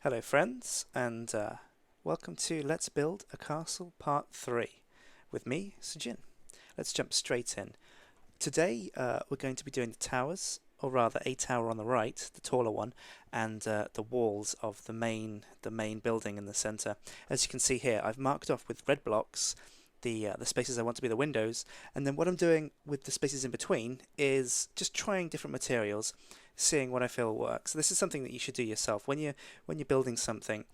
Hello friends, and welcome to Let's Build a Castle Part 3 with me, Sjin. Let's jump straight in. Today we're going to be doing the towers, or rather a tower on the right, the taller one, and the walls of the main building in the centre. As you can see here, I've marked off with red blocks the spaces I want to be the windows, and then what I'm doing with the spaces in between is just trying different materials, seeing what I feel works. So this is something that you should do yourself when you're building something.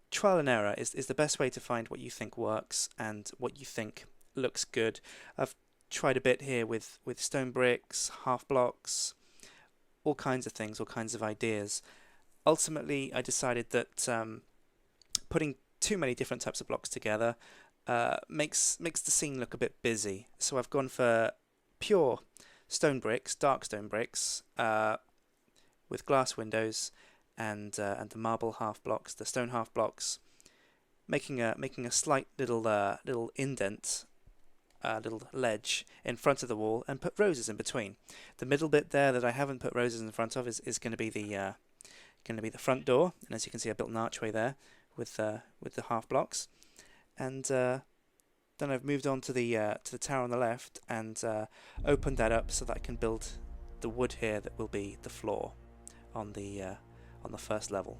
Trial and error is the best way to find what you think works and what you think looks good. I've tried a bit here with stone bricks, half blocks, all kinds of things, all kinds of ideas. Ultimately, I decided that putting too many different types of blocks together makes the scene look a bit busy. So I've gone for pure stone bricks, dark stone bricks, with glass windows and the marble half blocks, the stone half blocks, making a slight little indent, little ledge in front of the wall, and put roses in between. The middle bit there that I haven't put roses in front of is going to be the front door, and as you can see, I built an archway there with the half blocks, and then I've moved on to the tower on the left and opened that up so that I can build the wood here that will be the floor on the first level.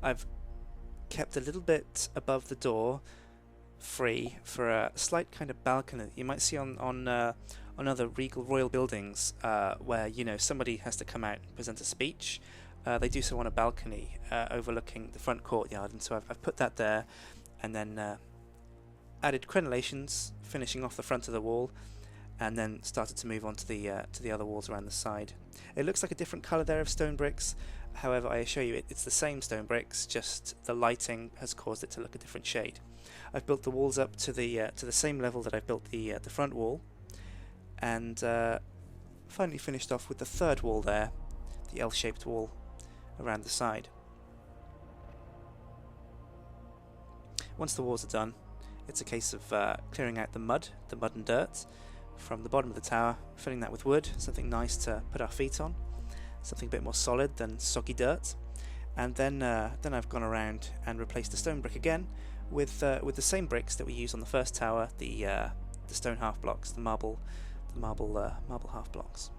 I've kept a little bit above the door free for a slight kind of balcony you might see on other regal royal buildings, where somebody has to come out and present a speech. They do so on a balcony overlooking the front courtyard, and so I've put that there, and then added crenellations finishing off the front of the wall, and then started to move on to the other walls around the side. It looks like a different colour there of stone bricks. However, I assure you it's the same stone bricks, just the lighting has caused it to look a different shade. I've built the walls up to the same level that I've built the front wall, and finally finished off with the third wall there, the L-shaped wall around the side. Once the walls are done, it's a case of clearing out the mud and dirt from the bottom of the tower, filling that with wood, something nice to put our feet on, something a bit more solid than soggy dirt, and then I've gone around and replaced the stone brick again with the same bricks that we used on the first tower, the stone half blocks, the marble half blocks.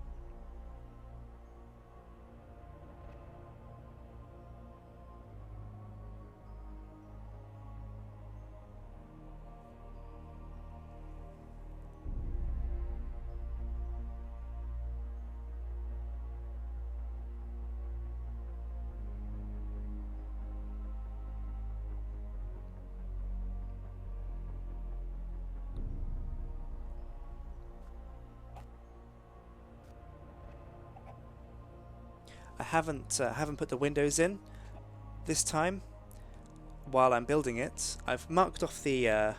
I haven't put the windows in this time. While I'm building it, I've marked off the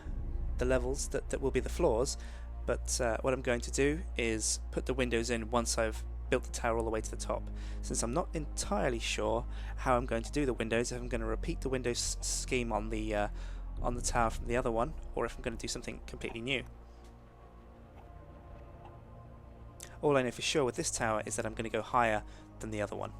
levels that will be the floors, but what I'm going to do is put the windows in once I've built the tower all the way to the top, since I'm not entirely sure how I'm going to do the windows, if I'm going to repeat the windows scheme on the tower from the other one, or if I'm going to do something completely new. All I know for sure with this tower is that I'm going to go higher than the other one.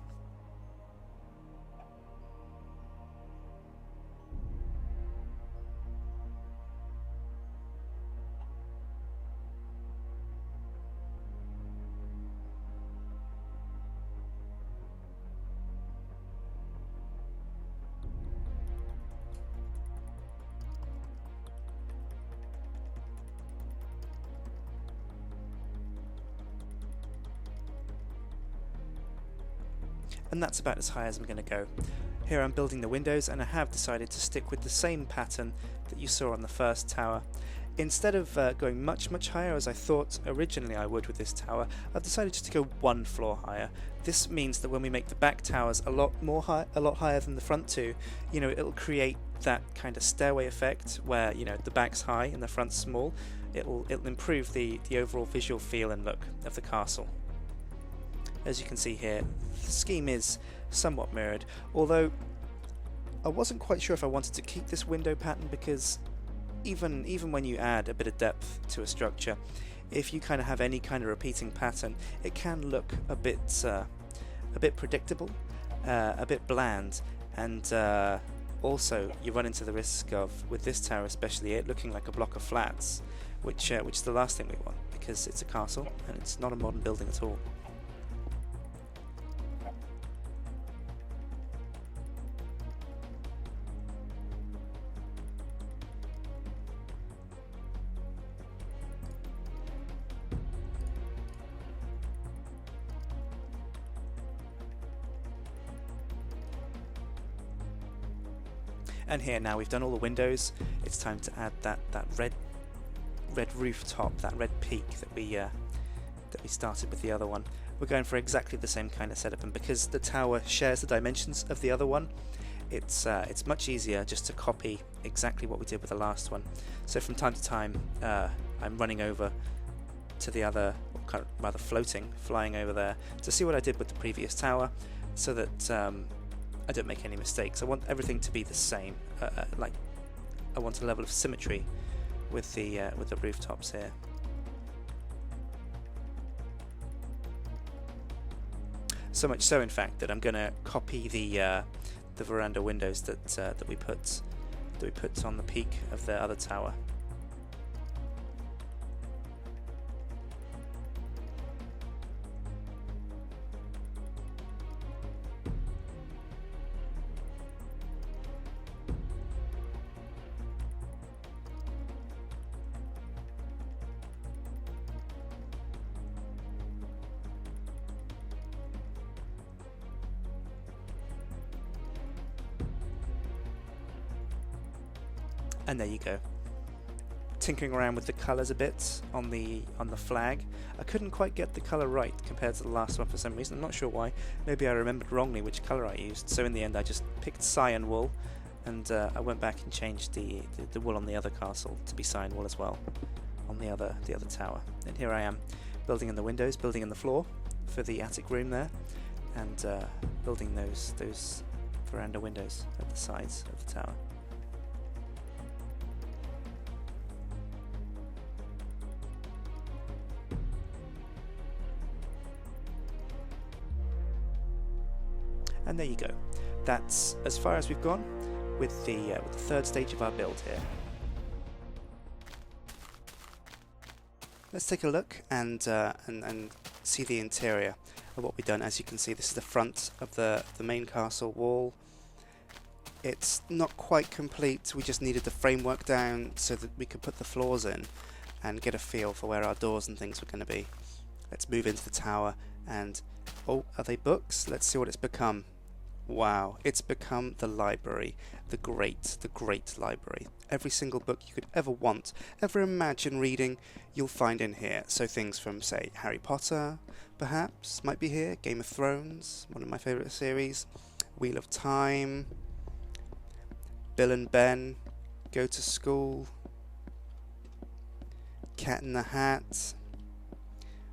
And that's about as high as I'm going to go. Here I'm building the windows, and I have decided to stick with the same pattern that you saw on the first tower. Instead of going much higher as I thought originally I would with this tower, I've decided just to go one floor higher. This means that when we make the back towers a lot higher than the front two, it'll create that kind of stairway effect where the back's high and the front's small. it'll improve the overall visual feel and look of the castle. As you can see here, the scheme is somewhat mirrored, although I wasn't quite sure if I wanted to keep this window pattern, because even when you add a bit of depth to a structure, if you kind of have any kind of repeating pattern, it can look a bit predictable, a bit bland, and also you run into the risk of, with this tower especially, it looking like a block of flats, which is the last thing we want, because it's a castle and it's not a modern building at all. And here now we've done all the windows, it's time to add that red rooftop, that red peak that we started with the other one. We're going for exactly the same kind of setup, and because the tower shares the dimensions of the other one, it's much easier just to copy exactly what we did with the last one. So from time to time I'm running over to the other, or kind of rather flying over there to see what I did with the previous tower, so that I don't make any mistakes. I want everything to be the same. Like, I want a level of symmetry with the rooftops here. So much so, in fact, that I'm going to copy the veranda windows that we put on the peak of the other tower. And there you go. Tinkering around with the colours a bit on the flag. I couldn't quite get the colour right compared to the last one for some reason. I'm not sure why. Maybe I remembered wrongly which colour I used. So in the end I just picked cyan wool, and I went back and changed the wool on the other castle to be cyan wool as well on the other tower. And here I am, building in the windows, building in the floor for the attic room there, and building those veranda windows at the sides of the tower. And there you go. That's as far as we've gone with the third stage of our build here. Let's take a look and see the interior of what we've done. As you can see, this is the front of the main castle wall. It's not quite complete. We just needed the framework down so that we could put the floors in and get a feel for where our doors and things were going to be. Let's move into the tower and, oh, are they books? Let's see what it's become. Wow, it's become the library, the great library. Every single book you could ever want, ever imagine reading, you'll find in here. So things from, say, Harry Potter, perhaps, might be here, Game of Thrones, one of my favourite series, Wheel of Time, Bill and Ben, Go to School, Cat in the Hat,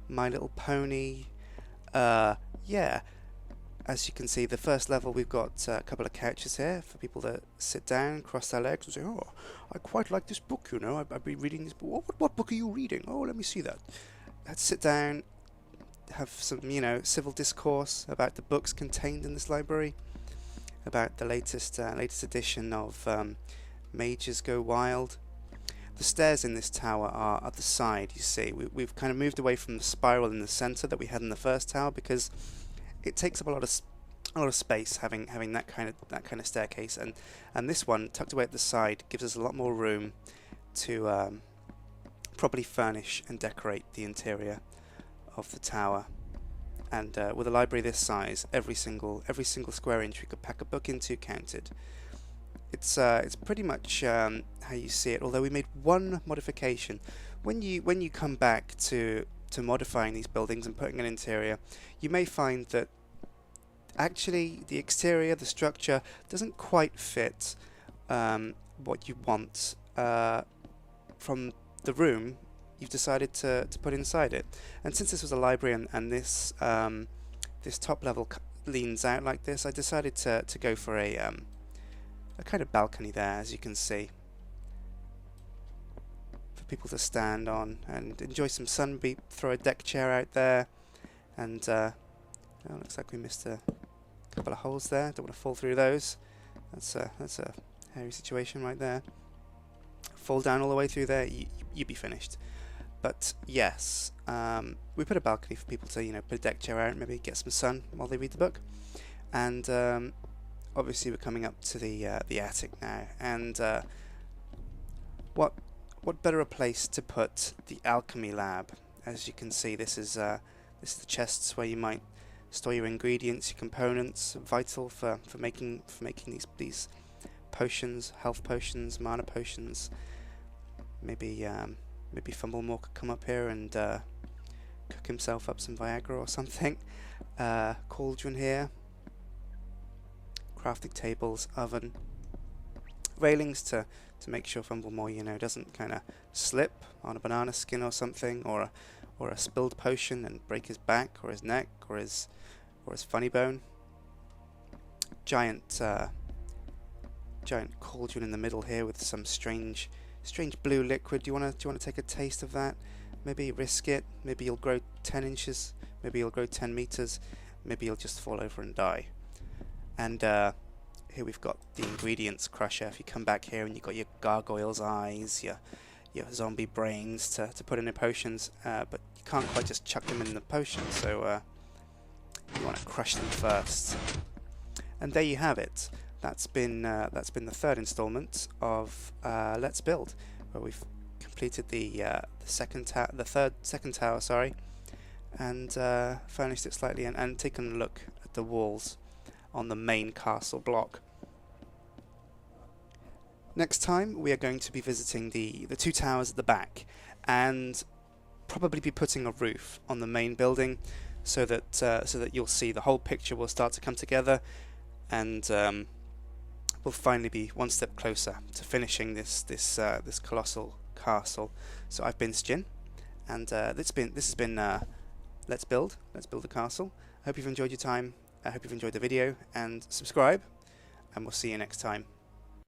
My Little Pony, yeah. As you can see, the first level we've got a couple of couches here for people to sit down, cross their legs and say, oh, I quite like this book, you know, I've been reading this book. What book are you reading? Oh, let me see that. Let's sit down, have some, you know, civil discourse about the books contained in this library, about the latest edition of Mages Go Wild. The stairs in this tower are at the side, you see. We've kind of moved away from the spiral in the centre that we had in the first tower, because it takes up a lot of space having that kind of staircase, and this one tucked away at the side gives us a lot more room to properly furnish and decorate the interior of the tower. And with a library this size, every single square inch we could pack a book into counted. It's pretty much how you see it. Although we made one modification. When you come back to modifying these buildings and putting an interior, you may find that actually the exterior, the structure, doesn't quite fit what you want from the room you've decided to put inside it. And since this was a library and this this top level leans out like this, I decided to go for a kind of balcony there, as you can see, for people to stand on and enjoy some sun. Throw a deck chair out there, and oh, looks like we missed a couple of holes there. Don't want to fall through those. That's a hairy situation right there. Fall down all the way through there, you'd be finished. But yes, we put a balcony for people to, you know, put a deck chair out and maybe get some sun while they read the book. And obviously we're coming up to the attic now. And what better a place to put the Alchemy Lab? As you can see, this is the chests where you might store your ingredients, your components, vital for making these potions, health potions, mana potions. Maybe Fumblemore could come up here and cook himself up some Viagra or something. Cauldron here, crafting tables, oven, railings to make sure Fumblemore, you know, doesn't kind of slip on a banana skin or something, or a spilled potion and break his back or his neck or his funny bone. Giant cauldron in the middle here with some strange blue liquid. Do you want to take a taste of that? Maybe risk it. Maybe you'll grow 10 inches. Maybe you'll grow 10 meters. Maybe you'll just fall over and die. And here we've got the ingredients crusher. If you come back here and you've got your gargoyle's eyes, your zombie brains to put in the potions, but you can't quite just chuck them in the potion, so you want to crush them first. And there you have it. That's been the third installment of Let's Build, where we've completed the second tower, sorry, and furnished it slightly and taken a look at the walls on the main castle block. Next time we are going to be visiting the two towers at the back, and probably be putting a roof on the main building, so that you'll see the whole picture will start to come together, and we'll finally be one step closer to finishing this colossal castle. So I've been Sjin, and this has been Let's Build a Castle. I hope you've enjoyed your time. I hope you've enjoyed the video, and subscribe, and we'll see you next time.